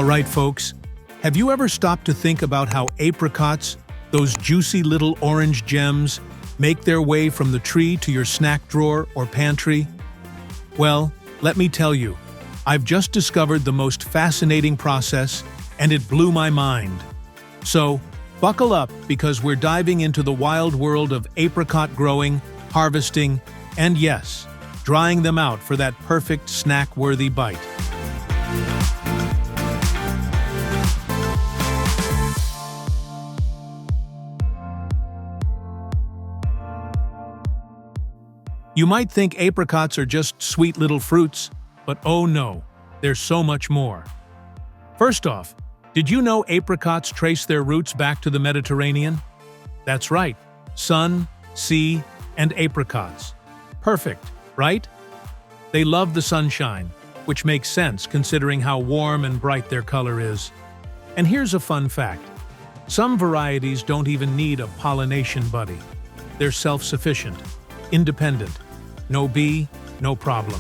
right, folks, have you ever stopped to think about how apricots, those juicy little orange gems, make their way from the tree to your snack drawer or pantry? Well, let me tell you, I've just discovered the most fascinating process, and it blew my mind. So, buckle up because we're diving into the wild world of apricot growing, harvesting, and yes, drying them out for that perfect snack-worthy bite. You might think apricots are just sweet little fruits, but oh no, there's so much more. First off, did you know apricots trace their roots back to the Mediterranean? That's right, sun, sea, and apricots. Perfect, right? They love the sunshine, which makes sense considering how warm and bright their color is. And here's a fun fact. Some varieties don't even need a pollination buddy. They're self-sufficient, independent. No bee, no problem.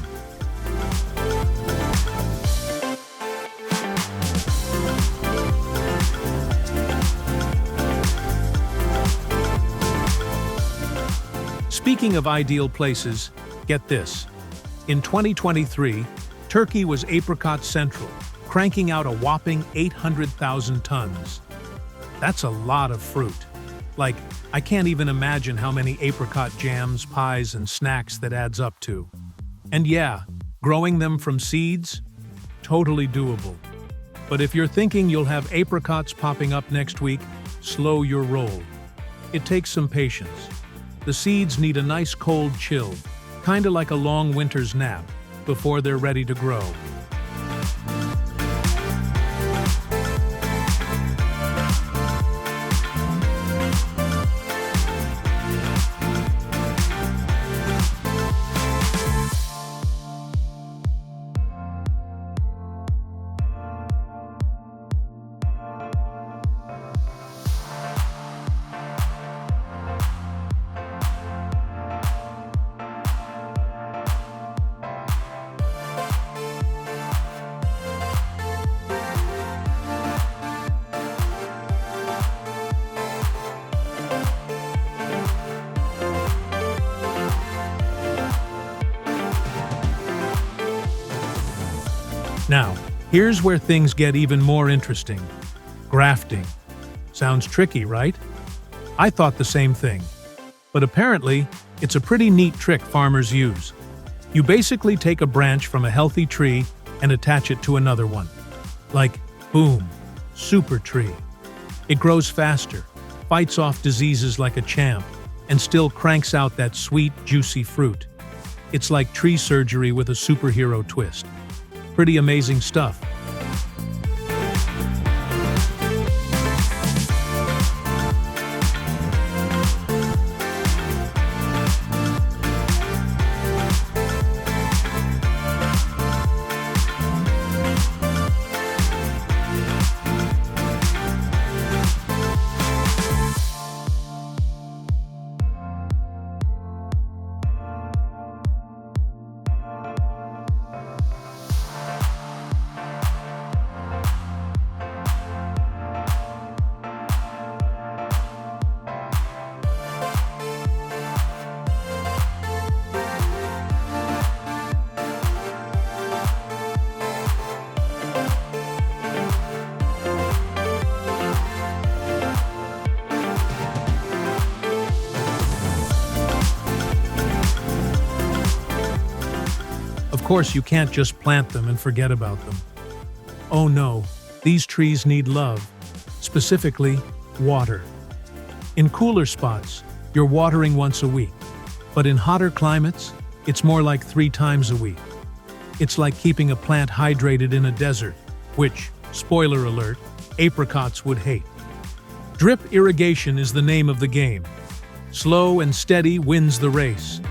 Speaking of ideal places, get this. In 2023, Turkey was apricot central, cranking out a whopping 800,000 tons. That's a lot of fruit. Like, I can't even imagine how many apricot jams, pies, and snacks that adds up to. And yeah, growing them from seeds? Totally doable. But if you're thinking you'll have apricots popping up next week, slow your roll. It takes some patience. The seeds need a nice cold chill, kinda like a long winter's nap, before they're ready to grow. Now, here's where things get even more interesting. Grafting. Sounds tricky, right? I thought the same thing. But apparently, it's a pretty neat trick farmers use. You basically take a branch from a healthy tree and attach it to another one. Like, boom, super tree. It grows faster, fights off diseases like a champ, and still cranks out that sweet, juicy fruit. It's like tree surgery with a superhero twist. Pretty amazing stuff. Of course, you can't just plant them and forget about them. Oh no, these trees need love, specifically water. In cooler spots, you're watering once a week, but in hotter climates, it's more like 3 times a week. It's like keeping a plant hydrated in a desert, which, spoiler alert, apricots would hate. Drip irrigation is the name of the game. Slow and steady wins the race.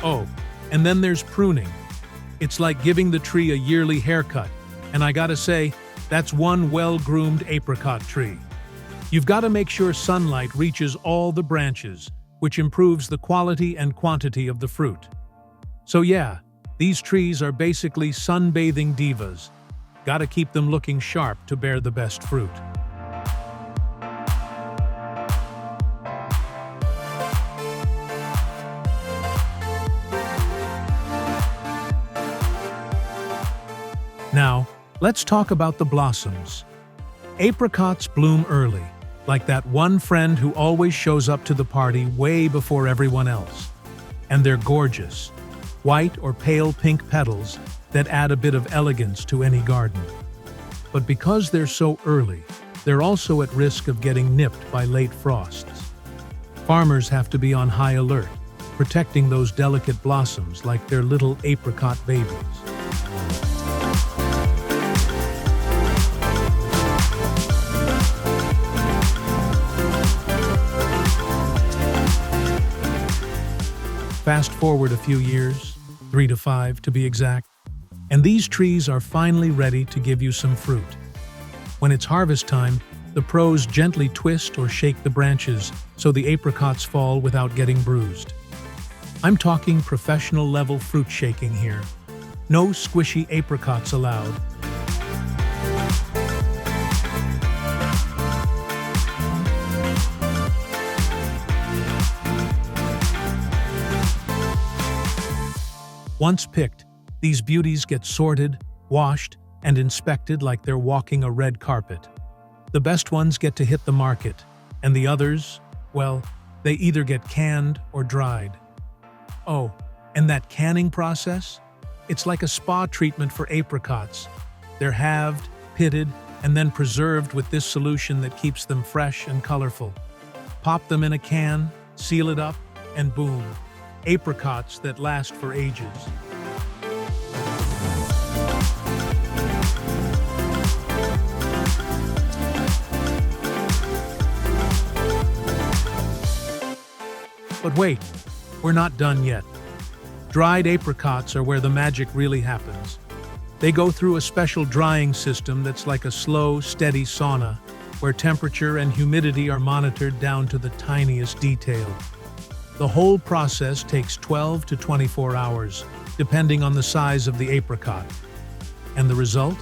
Oh, and then there's pruning. It's like giving the tree a yearly haircut, and I gotta say, that's one well-groomed apricot tree. You've got to make sure sunlight reaches all the branches, which improves the quality and quantity of the fruit. So yeah, these trees are basically sunbathing divas. Gotta keep them looking sharp to bear the best fruit. Now, let's talk about the blossoms. Apricots bloom early, like that one friend who always shows up to the party way before everyone else. And they're gorgeous, white or pale pink petals that add a bit of elegance to any garden. But because they're so early, they're also at risk of getting nipped by late frosts. Farmers have to be on high alert, protecting those delicate blossoms like they're little apricot babies. Fast forward a few years, 3 to 5 to be exact, and these trees are finally ready to give you some fruit. When it's harvest time, the pros gently twist or shake the branches so the apricots fall without getting bruised. I'm talking professional-level fruit shaking here. No squishy apricots allowed. Once picked, these beauties get sorted, washed, and inspected like they're walking a red carpet. The best ones get to hit the market, and the others, well, they either get canned or dried. Oh, and that canning process? It's like a spa treatment for apricots. They're halved, pitted, and then preserved with this solution that keeps them fresh and colorful. Pop them in a can, seal it up, and boom. Apricots that last for ages. But wait, we're not done yet. Dried apricots are where the magic really happens. They go through a special drying system that's like a slow, steady sauna, where temperature and humidity are monitored down to the tiniest detail. The whole process takes 12 to 24 hours, depending on the size of the apricot. And the result?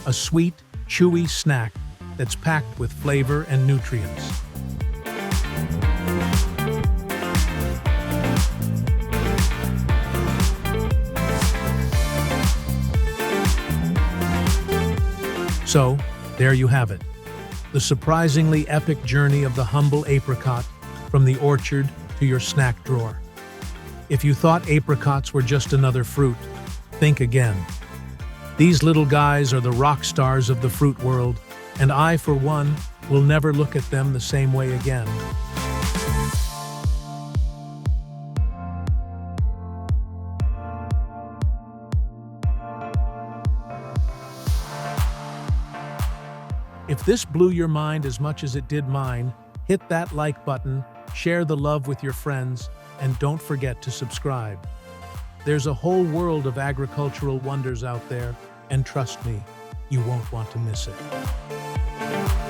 A sweet, chewy snack that's packed with flavor and nutrients. So, there you have it. The surprisingly epic journey of the humble apricot from the orchard to your snack drawer. If you thought apricots were just another fruit, think again. These little guys are the rock stars of the fruit world, and I, for one, will never look at them the same way again. If this blew your mind as much as it did mine, hit that like button, share the love with your friends, and don't forget to subscribe. There's a whole world of agricultural wonders out there, and trust me, you won't want to miss it.